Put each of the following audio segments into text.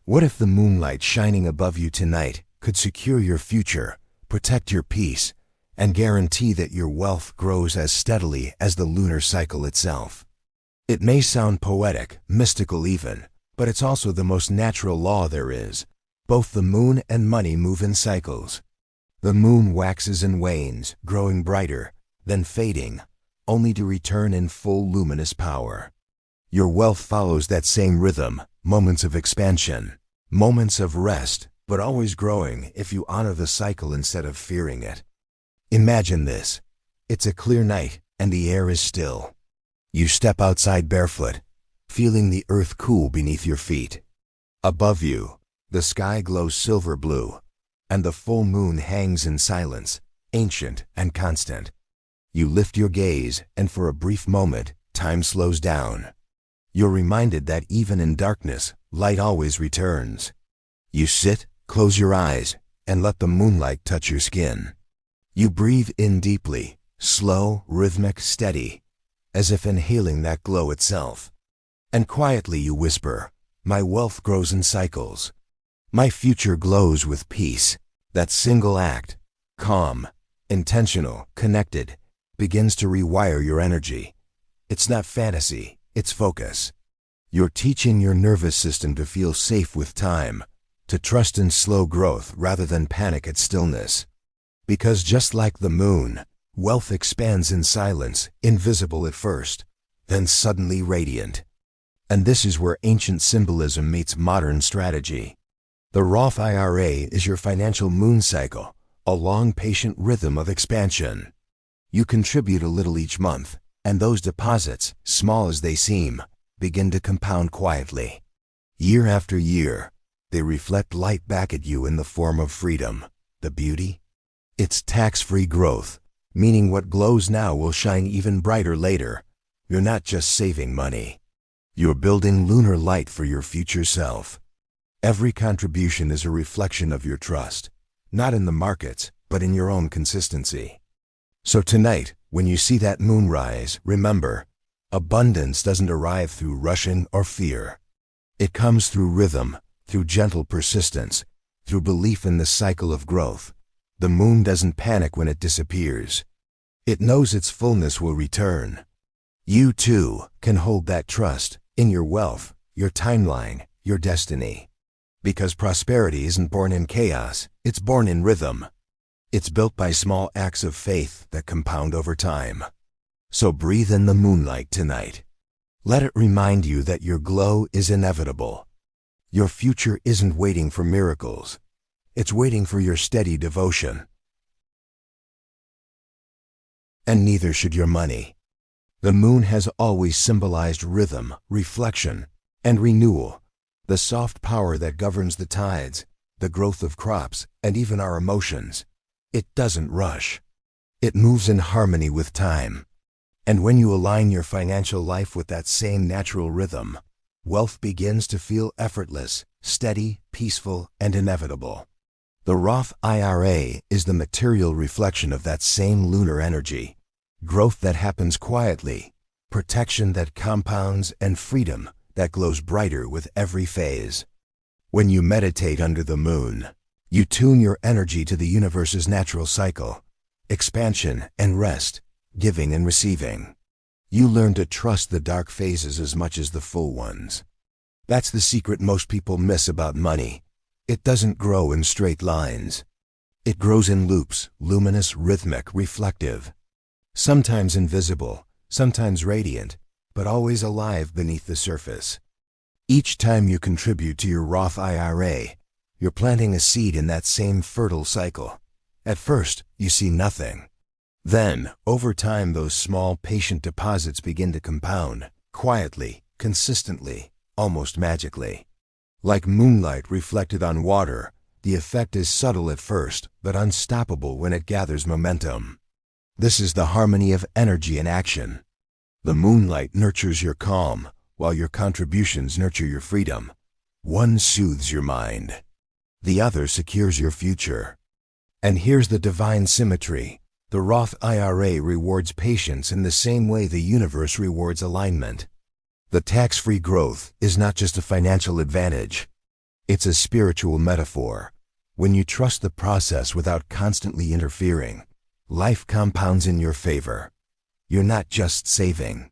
What if the moonlight shining above you tonight could secure your future, protect your peace, and guarantee that your wealth grows as steadily as the lunar cycle itself? It may sound poetic, mystical even, but it's also the most natural law there is. Both the moon and money move in cycles. The moon waxes and wanes, growing brighter, then fading, only to return in full luminous power. Your wealth follows that same rhythm, moments of expansion, moments of rest, but always growing if you honor the cycle instead of fearing it. Imagine this. It's a clear night and the air is still. You step outside barefoot, feeling the earth cool beneath your feet. Above you, the sky glows silver blue, and the full moon hangs in silence, ancient and constant. You lift your gaze, and for a brief moment, time slows down. You're reminded that even in darkness, light always returns. You sit, close your eyes, and let the moonlight touch your skin. You breathe in deeply, slow, rhythmic, steady, as if inhaling that glow itself. And quietly you whisper, "My wealth grows in cycles. My future glows with peace." That single act, calm, intentional, connected, begins to rewire your energy. It's not fantasy, it's focus. You're teaching your nervous system to feel safe with time, to trust in slow growth rather than panic at stillness. Because just like the moon, wealth expands in silence, invisible at first, then suddenly radiant. And this is where ancient symbolism meets modern strategy. The Roth IRA is your financial moon cycle, a long, patient rhythm of expansion. You contribute a little each month, and those deposits, small as they seem, begin to compound quietly. Year after year, they reflect light back at you in the form of freedom. The beauty? It's tax-free growth, meaning what glows now will shine even brighter later. You're not just saving money. You're building lunar light for your future self. Every contribution is a reflection of your trust, not in the markets, but in your own consistency. So tonight, when you see that moon rise, remember, abundance doesn't arrive through rushing or fear. It comes through rhythm, through gentle persistence, through belief in the cycle of growth. The moon doesn't panic when it disappears. It knows its fullness will return. You too can hold that trust in your wealth, your timeline, your destiny. Because prosperity isn't born in chaos, it's born in rhythm. It's built by small acts of faith that compound over time. So breathe in the moonlight tonight. Let it remind you that your glow is inevitable. Your future isn't waiting for miracles. It's waiting for your steady devotion. And neither should your money. The moon has always symbolized rhythm, reflection, and renewal. The soft power that governs the tides, the growth of crops, and even our emotions. It doesn't rush. It moves in harmony with time. And when you align your financial life with that same natural rhythm, wealth begins to feel effortless, steady, peaceful, and inevitable. The Roth IRA is the material reflection of that same lunar energy. Growth that happens quietly, protection that compounds, and freedom that glows brighter with every phase. When you meditate under the moon, you tune your energy to the universe's natural cycle, expansion and rest, giving and receiving. You learn to trust the dark phases as much as the full ones. That's the secret most people miss about money. It doesn't grow in straight lines. It grows in loops, luminous, rhythmic, reflective. Sometimes invisible, sometimes radiant, but always alive beneath the surface. Each time you contribute to your Roth IRA, you're planting a seed in that same fertile cycle. At first, you see nothing. Then, over time, those small, patient deposits begin to compound, quietly, consistently, almost magically. Like moonlight reflected on water, the effect is subtle at first, but unstoppable when it gathers momentum. This is the harmony of energy and action. The moonlight nurtures your calm, while your contributions nurture your freedom. One soothes your mind. The other secures your future. And here's the divine symmetry. The Roth IRA rewards patience in the same way the universe rewards alignment. The tax-free growth is not just a financial advantage. It's a spiritual metaphor. When you trust the process without constantly interfering, life compounds in your favor. You're not just saving.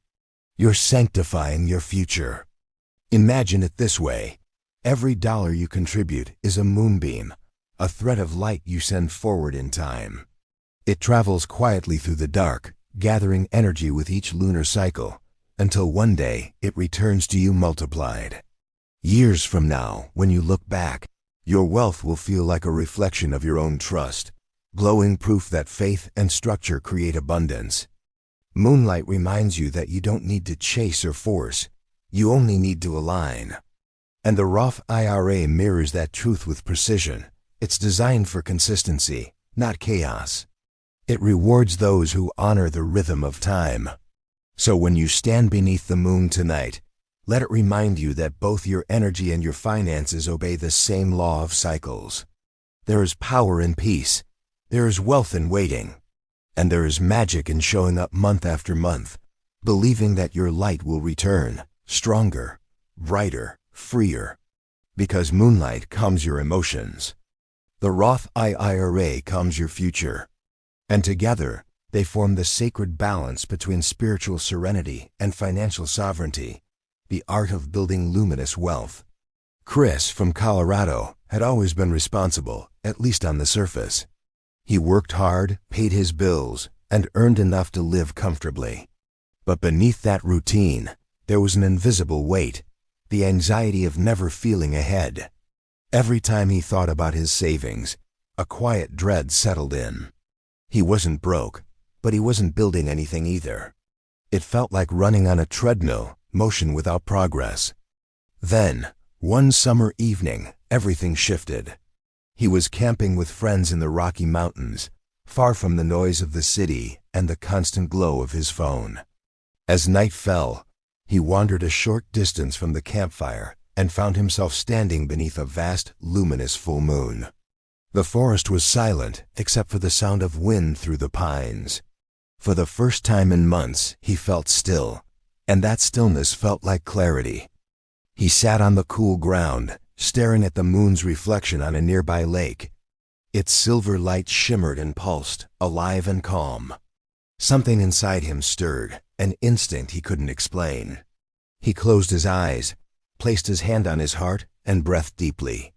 You're sanctifying your future. Imagine it this way. Every dollar you contribute is a moonbeam, a thread of light you send forward in time. It travels quietly through the dark, gathering energy with each lunar cycle, until one day it returns to you multiplied. Years from now, when you look back, your wealth will feel like a reflection of your own trust, glowing proof that faith and structure create abundance. Moonlight reminds you that you don't need to chase or force, you only need to align. And the Roth IRA mirrors that truth with precision. It's designed for consistency, not chaos. It rewards those who honor the rhythm of time. So when you stand beneath the moon tonight, let it remind you that both your energy and your finances obey the same law of cycles. There is power in peace, there is wealth in waiting, and there is magic in showing up month after month, believing that your light will return, stronger, brighter, freer. Because moonlight calms your emotions. The Roth IRA calms your future. And together, they form the sacred balance between spiritual serenity and financial sovereignty, the art of building luminous wealth. Chris, from Colorado, had always been responsible, at least on the surface. He worked hard, paid his bills, and earned enough to live comfortably. But beneath that routine, there was an invisible weight, the anxiety of never feeling ahead. Every time he thought about his savings, a quiet dread settled in. He wasn't broke, but he wasn't building anything either. It felt like running on a treadmill, motion without progress. Then, one summer evening, everything shifted. He was camping with friends in the Rocky Mountains, far from the noise of the city and the constant glow of his phone. As night fell, he wandered a short distance from the campfire and found himself standing beneath a vast, luminous full moon. The forest was silent except for the sound of wind through the pines. For the first time in months, he felt still, and that stillness felt like clarity. He sat on the cool ground, staring at the moon's reflection on a nearby lake. Its silver light shimmered and pulsed, alive and calm. Something inside him stirred, an instinct he couldn't explain. He closed his eyes, placed his hand on his heart, and breathed deeply.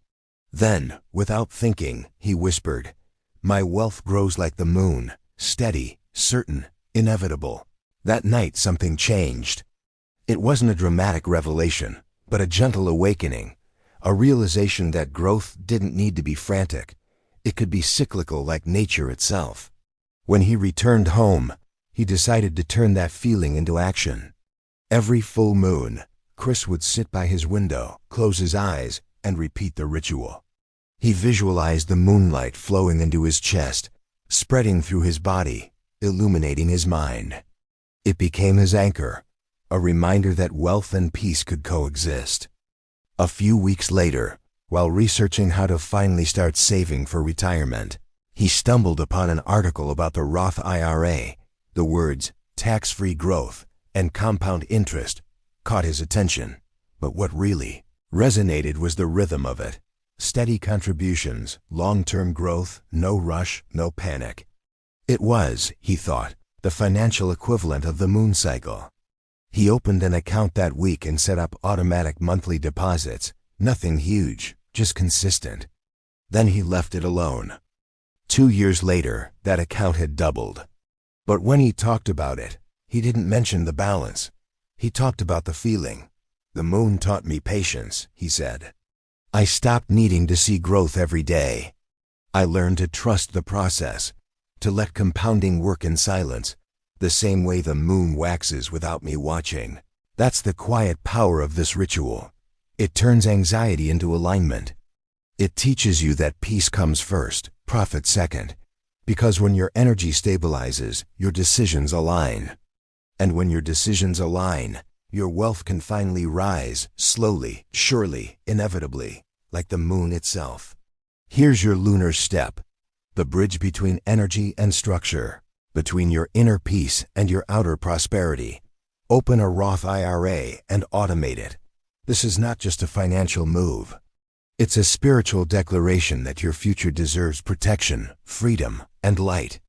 Then, without thinking, he whispered, "My wealth grows like the moon, steady, certain, inevitable." That night something changed. It wasn't a dramatic revelation, but a gentle awakening, a realization that growth didn't need to be frantic. It could be cyclical like nature itself. When he returned home, he decided to turn that feeling into action. Every full moon, Chris would sit by his window, close his eyes, and repeat the ritual. He visualized the moonlight flowing into his chest, spreading through his body, illuminating his mind. It became his anchor, a reminder that wealth and peace could coexist. A few weeks later, while researching how to finally start saving for retirement, he stumbled upon an article about the Roth IRA. The words tax-free growth and compound interest caught his attention. But what really resonated was the rhythm of it. Steady contributions, long-term growth, no rush, no panic. It was, he thought, the financial equivalent of the moon cycle. He opened an account that week and set up automatic monthly deposits. Nothing huge, just consistent. Then he left it alone. 2 years later, that account had doubled. But when he talked about it, he didn't mention the balance. He talked about the feeling. "The moon taught me patience," he said. "I stopped needing to see growth every day. I learned to trust the process, to let compounding work in silence, the same way the moon waxes without me watching." That's the quiet power of this ritual. It turns anxiety into alignment. It teaches you that peace comes first, profit second. Because when your energy stabilizes, your decisions align. And when your decisions align, your wealth can finally rise, slowly, surely, inevitably, like the moon itself. Here's your lunar step, the bridge between energy and structure, between your inner peace and your outer prosperity. Open a Roth IRA and automate it. This is not just a financial move. It's a spiritual declaration that your future deserves protection, freedom, and light.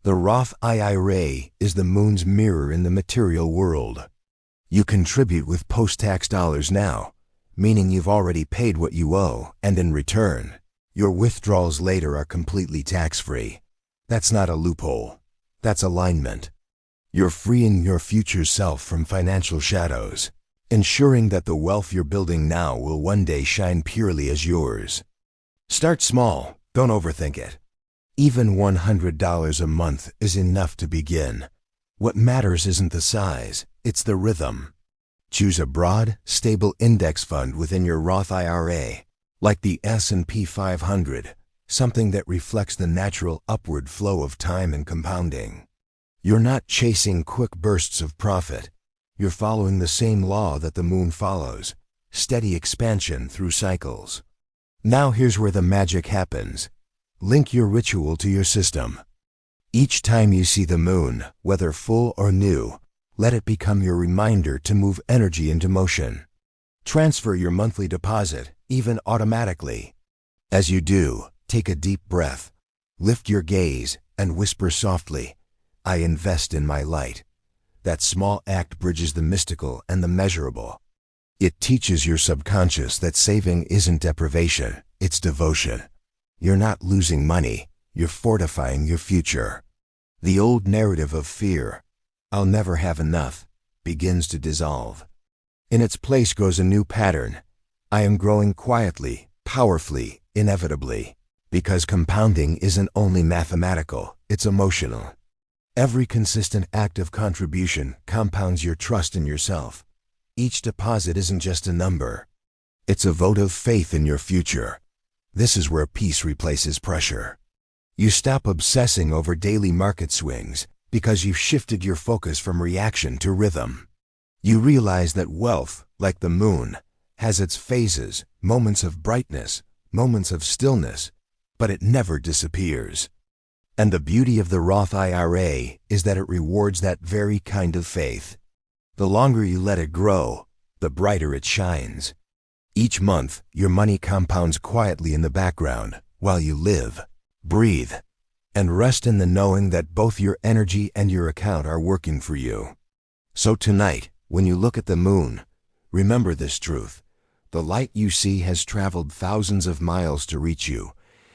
The Roth IRA is the moon's mirror in the material world. You contribute with post-tax dollars now, meaning you've already paid what you owe, and in return, your withdrawals later are completely tax-free. That's not a loophole. That's alignment. You're freeing your future self from financial shadows, ensuring that the wealth you're building now will one day shine purely as yours. Start small, don't overthink it. Even $100 a month is enough to begin. What matters isn't the size, it's the rhythm. Choose a broad, stable index fund within your Roth IRA, like the S&P 500, something that reflects the natural upward flow of time and compounding. You're not chasing quick bursts of profit. You're following the same law that the moon follows, steady expansion through cycles. Now here's where the magic happens. Link your ritual to your system. Each time you see the moon, whether full or new, let it become your reminder to move energy into motion. Transfer your monthly deposit, even automatically. As you do, take a deep breath, lift your gaze, and whisper softly, "I invest in my light." That small act bridges the mystical and the measurable. It teaches your subconscious that saving isn't deprivation, it's devotion. You're not losing money, you're fortifying your future. The old narrative of fear, "I'll never have enough," begins to dissolve. In its place goes a new pattern. "I am growing quietly, powerfully, inevitably." Because compounding isn't only mathematical, it's emotional. Every consistent act of contribution compounds your trust in yourself. Each deposit isn't just a number. It's a vote of faith in your future. This is where peace replaces pressure. You stop obsessing over daily market swings because you've shifted your focus from reaction to rhythm. You realize that wealth, like the moon, has its phases, moments of brightness, moments of stillness, but it never disappears. And the beauty of the Roth IRA is that it rewards that very kind of faith. The longer you let it grow, the brighter it shines. Each month, your money compounds quietly in the background while you live, breathe, and rest in the knowing that both your energy and your account are working for you. So tonight, when you look at the moon, remember this truth. The light you see has traveled thousands of miles to reach you,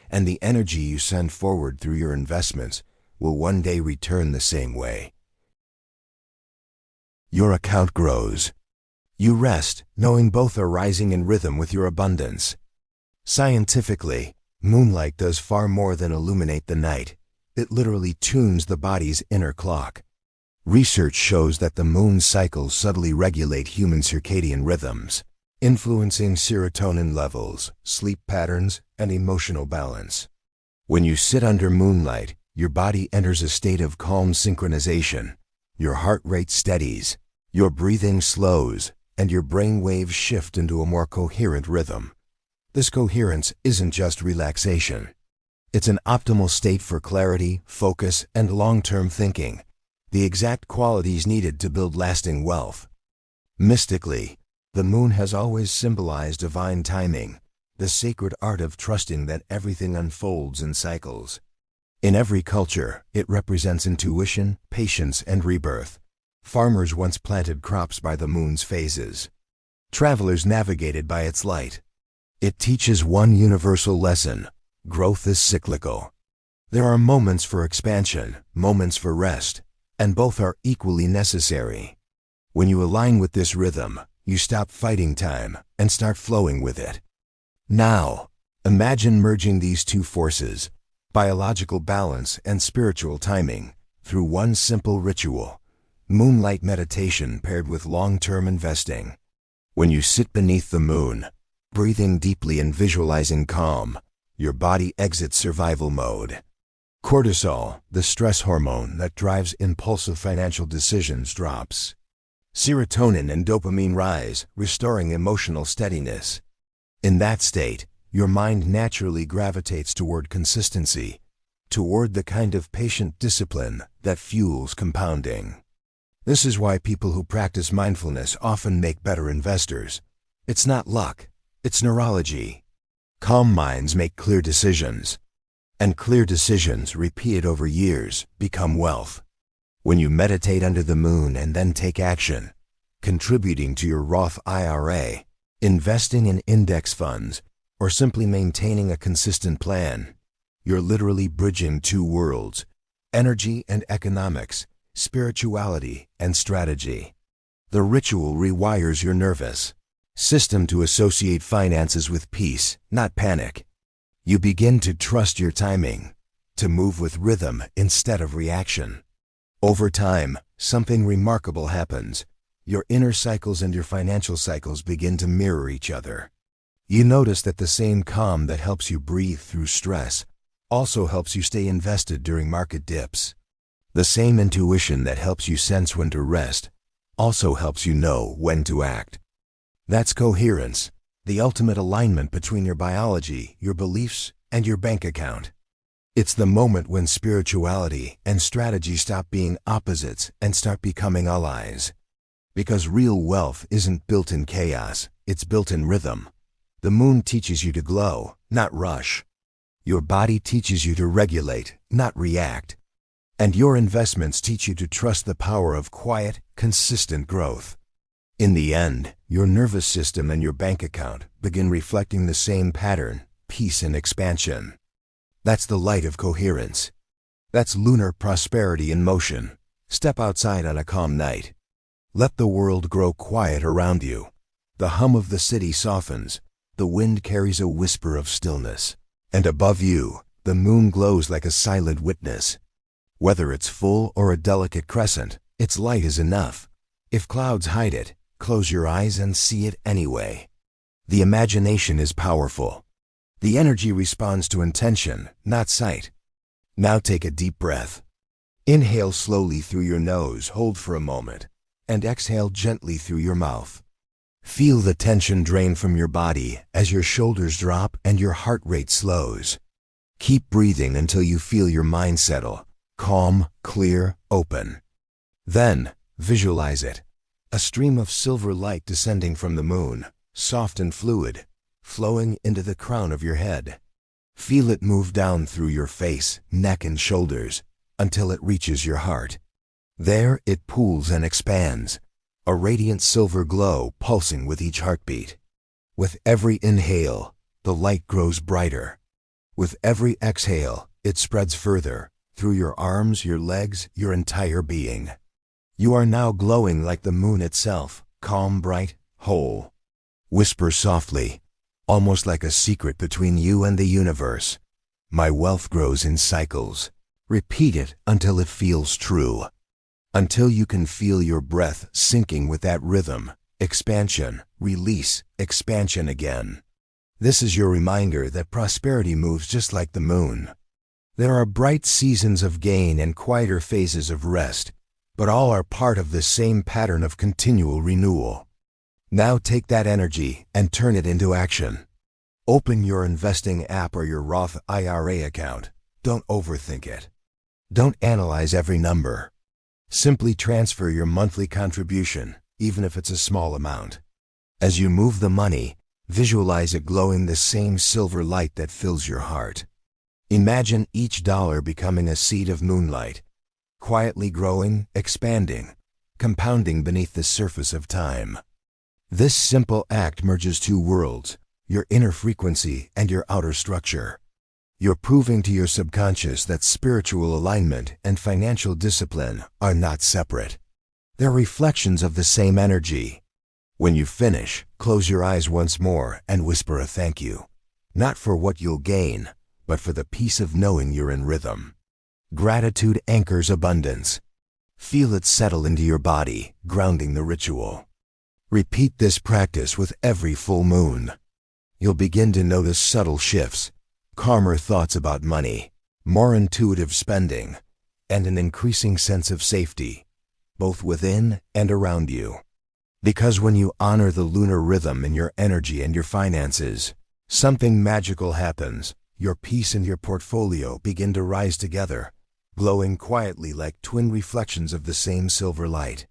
and the energy you send forward through your investments will one day return the same way. Your account grows. You rest, knowing both are rising in rhythm with your abundance. Scientifically, moonlight does far more than illuminate the night. It literally tunes the body's inner clock. Research shows that the moon's cycles subtly regulate human circadian rhythms, influencing serotonin levels, sleep patterns, and emotional balance. When you sit under moonlight, your body enters a state of calm synchronization. Your heart rate steadies, your breathing slows, and your brain waves shift into a more coherent rhythm. This coherence isn't just relaxation. It's an optimal state for clarity, focus, and long-term thinking, the exact qualities needed to build lasting wealth. Mystically, the moon has always symbolized divine timing, the sacred art of trusting that everything unfolds in cycles. In every culture, it represents intuition, patience, and rebirth. Farmers once planted crops by the moon's phases. Travelers navigated by its light. It teaches one universal lesson: growth is cyclical. There are moments for expansion, moments for rest, and both are equally necessary. When you align with this rhythm, you stop fighting time and start flowing with it. Now, imagine merging these two forces, biological balance and spiritual timing, through one simple ritual: moonlight meditation paired with long-term investing. When you sit beneath the moon, breathing deeply and visualizing calm, your body exits survival mode. Cortisol, the stress hormone that drives impulsive financial decisions, drops. Serotonin and dopamine rise, restoring emotional steadiness. In that state, your mind naturally gravitates toward consistency, toward the kind of patient discipline that fuels compounding. This is why people who practice mindfulness often make better investors. It's not luck, it's neurology. Calm minds make clear decisions. And clear decisions, repeated over years, become wealth. When you meditate under the moon and then take action, contributing to your Roth IRA, investing in index funds, or simply maintaining a consistent plan, you're literally bridging two worlds: energy and economics, spirituality and strategy. The ritual rewires your nervous system to associate finances with peace, not panic. You begin to trust your timing, to move with rhythm instead of reaction. Over time, something remarkable happens. Your inner cycles and your financial cycles begin to mirror each other. You notice that the same calm that helps you breathe through stress also helps you stay invested during market dips. The same intuition that helps you sense when to rest also helps you know when to act. That's coherence, the ultimate alignment between your biology, your beliefs, and your bank account. It's the moment when spirituality and strategy stop being opposites and start becoming allies. Because real wealth isn't built in chaos, it's built in rhythm. The moon teaches you to glow, not rush. Your body teaches you to regulate, not react. And your investments teach you to trust the power of quiet, consistent growth. In the end, your nervous system and your bank account begin reflecting the same pattern: peace and expansion. That's the light of coherence. That's lunar prosperity in motion. Step outside on a calm night. Let the world grow quiet around you. The hum of the city softens. The wind carries a whisper of stillness. And above you, the moon glows like a silent witness. Whether it's full or a delicate crescent, its light is enough. If clouds hide it, close your eyes and see it anyway. The imagination is powerful. The energy responds to intention, not sight. Now take a deep breath. Inhale slowly through your nose, hold for a moment, and exhale gently through your mouth. Feel the tension drain from your body as your shoulders drop and your heart rate slows. Keep breathing until you feel your mind settle, calm, clear, open. Then, visualize it. A stream of silver light descending from the moon, soft and fluid, flowing into the crown of your head. Feel it move down through your face, neck, and shoulders until it reaches your heart. There it pools and expands, a radiant silver glow pulsing with each heartbeat. With every inhale, the light grows brighter. With every exhale, it spreads further, through your arms, your legs, your entire being. You are now glowing like the moon itself, calm, bright, whole. Whisper softly, almost like a secret between you and the universe. My wealth grows in cycles. Repeat it until it feels true. Until you can feel your breath syncing with that rhythm. Expansion, release, expansion again. This is your reminder that prosperity moves just like the moon. There are bright seasons of gain and quieter phases of rest, but all are part of the same pattern of continual renewal. Now take that energy and turn it into action. Open your investing app or your Roth IRA account. Don't overthink it. Don't analyze every number. Simply transfer your monthly contribution, even if it's a small amount. As you move the money, visualize it glowing the same silver light that fills your heart. Imagine each dollar becoming a seed of moonlight, quietly growing, expanding, compounding beneath the surface of time. This simple act merges two worlds, your inner frequency and your outer structure. You're proving to your subconscious that spiritual alignment and financial discipline are not separate. They're reflections of the same energy. When you finish, close your eyes once more and whisper a thank you. Not for what you'll gain, but for the peace of knowing you're in rhythm. Gratitude anchors abundance. Feel it settle into your body, grounding the ritual. Repeat this practice with every full moon. You'll begin to notice subtle shifts, calmer thoughts about money, more intuitive spending, and an increasing sense of safety, both within and around you. Because when you honor the lunar rhythm in your energy and your finances, something magical happens. Your peace and your portfolio begin to rise together, glowing quietly like twin reflections of the same silver light.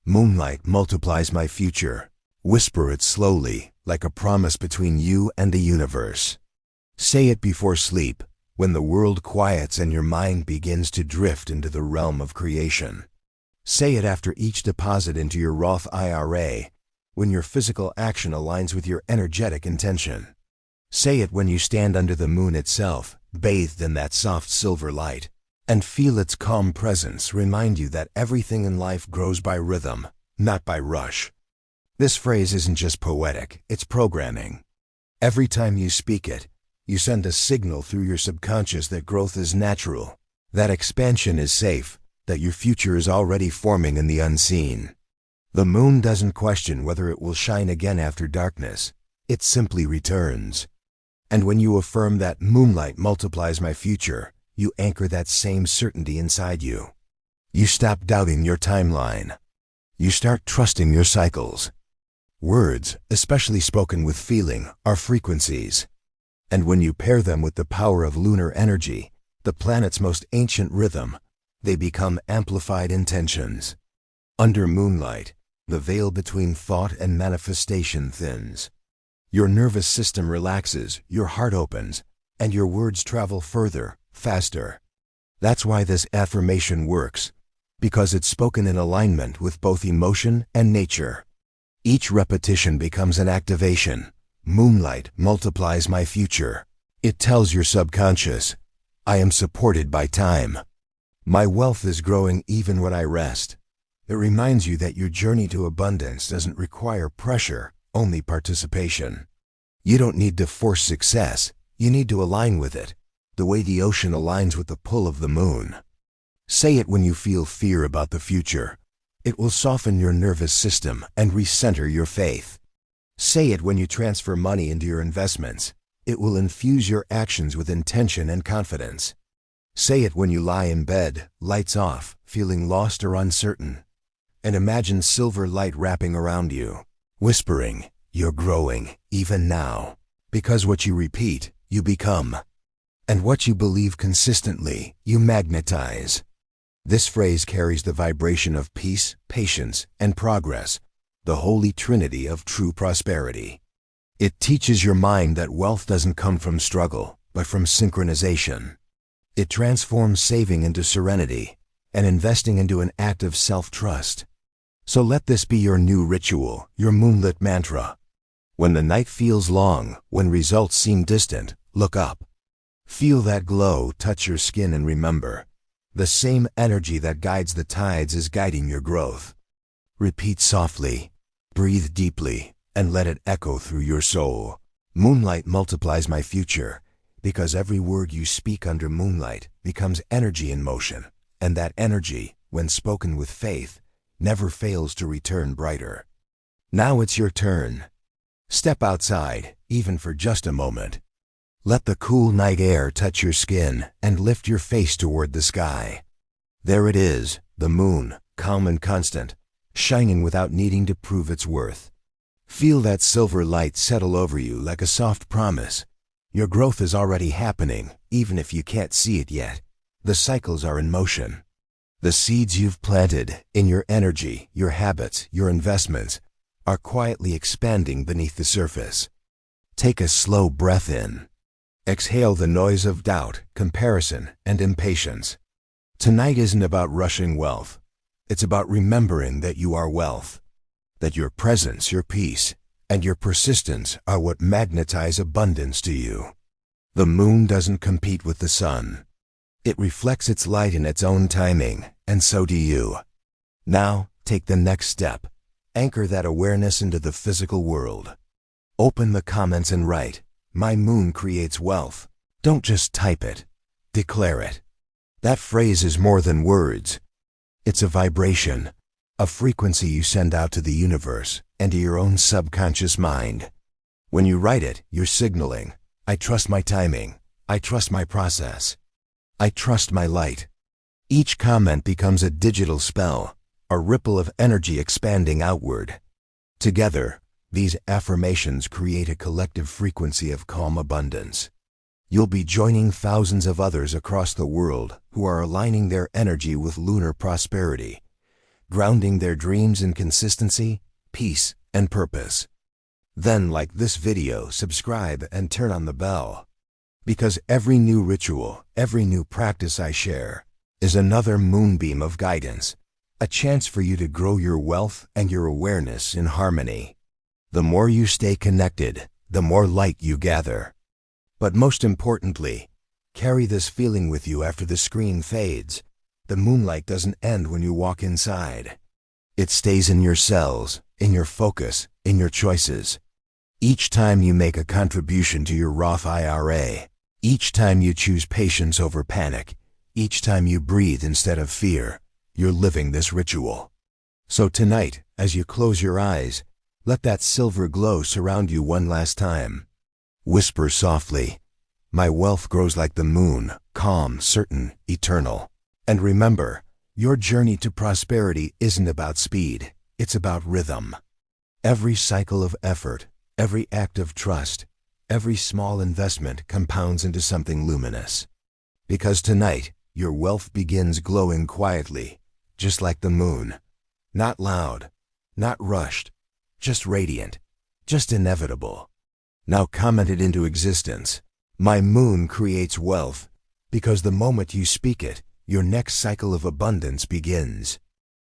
Moonlight multiplies my future. Whisper it slowly, like a promise between you and the universe. Say it before sleep, when the world quiets and your mind begins to drift into the realm of creation. Say it after each deposit into your Roth IRA, when your physical action aligns with your energetic intention. Say it when you stand under the moon itself, bathed in that soft silver light, and feel its calm presence remind you that everything in life grows by rhythm, not by rush. This phrase isn't just poetic, it's programming. Every time you speak it, you send a signal through your subconscious that growth is natural, that expansion is safe, that your future is already forming in the unseen. The moon doesn't question whether it will shine again after darkness. It simply returns. And when you affirm that moonlight multiplies my future, you anchor that same certainty inside you. You stop doubting your timeline. You start trusting your cycles. Words, especially spoken with feeling, are frequencies. And when you pair them with the power of lunar energy, the planet's most ancient rhythm, they become amplified intentions. Under moonlight, the veil between thought and manifestation thins. Your nervous system relaxes, your heart opens, and your words travel further, faster. That's why this affirmation works, because it's spoken in alignment with both emotion and nature. Each repetition becomes an activation. Moonlight multiplies my future. It tells your subconscious, I am supported by time. My wealth is growing even when I rest. It reminds you that your journey to abundance doesn't require pressure, only participation. You don't need to force success, you need to align with it, the way the ocean aligns with the pull of the moon. Say it when you feel fear about the future. It will soften your nervous system and recenter your faith. Say it when you transfer money into your investments. It will infuse your actions with intention and confidence. Say it when you lie in bed, lights off, feeling lost or uncertain. And imagine silver light wrapping around you, whispering, you're growing, even now. Because what you repeat, you become. And what you believe consistently, you magnetize. This phrase carries the vibration of peace, patience, and progress, the holy trinity of true prosperity. It teaches your mind that wealth doesn't come from struggle, but from synchronization. It transforms saving into serenity and investing into an act of self-trust. So let this be your new ritual, your moonlit mantra. When the night feels long, when results seem distant, look up. Feel that glow touch your skin and remember, the same energy that guides the tides is guiding your growth. Repeat softly, breathe deeply, and let it echo through your soul. Moonlight multiplies my future, because every word you speak under moonlight becomes energy in motion, and that energy, when spoken with faith, never fails to return brighter. Now it's your turn. Step outside, even for just a moment. Let the cool night air touch your skin and lift your face toward the sky. There it is, the moon, calm and constant, shining without needing to prove its worth. Feel that silver light settle over you like a soft promise. Your growth is already happening, even if you can't see it yet. The cycles are in motion. The seeds you've planted, in your energy, your habits, your investments, are quietly expanding beneath the surface. Take a slow breath in. Exhale the noise of doubt, comparison, and impatience. Tonight isn't about rushing wealth. It's about remembering that you are wealth, that your presence, your peace, and your persistence are what magnetize abundance to you. The moon doesn't compete with the sun. It reflects its light in its own timing, and so do you. Now, take the next step. Anchor that awareness into the physical world. Open the comments and write, "My moon creates wealth." Don't just type it. Declare it. That phrase is more than words. It's a vibration, a frequency you send out to the universe and to your own subconscious mind. When you write it, you're signaling, I trust my timing. I trust my process. I trust my light. Each comment becomes a digital spell, a ripple of energy expanding outward. Together, these affirmations create a collective frequency of calm abundance. You'll be joining thousands of others across the world who are aligning their energy with lunar prosperity, grounding their dreams in consistency, peace, and purpose. Then, like this video, subscribe and turn on the bell. Because every new ritual, every new practice I share, is another moonbeam of guidance, a chance for you to grow your wealth and your awareness in harmony. The more you stay connected, the more light you gather. But most importantly, carry this feeling with you after the screen fades. The moonlight doesn't end when you walk inside. It stays in your cells, in your focus, in your choices. Each time you make a contribution to your Roth IRA, each time you choose patience over panic, each time you breathe instead of fear, you're living this ritual. So tonight, as you close your eyes, let that silver glow surround you one last time. Whisper softly, "My wealth grows like the moon, calm, certain, eternal." And remember, your journey to prosperity isn't about speed, it's about rhythm. Every cycle of effort, every act of trust, every small investment compounds into something luminous. Because tonight, your wealth begins glowing quietly, just like the moon. Not loud, not rushed, just radiant, just inevitable. Now comment it into existence. My moon creates wealth, because the moment you speak it, your next cycle of abundance begins.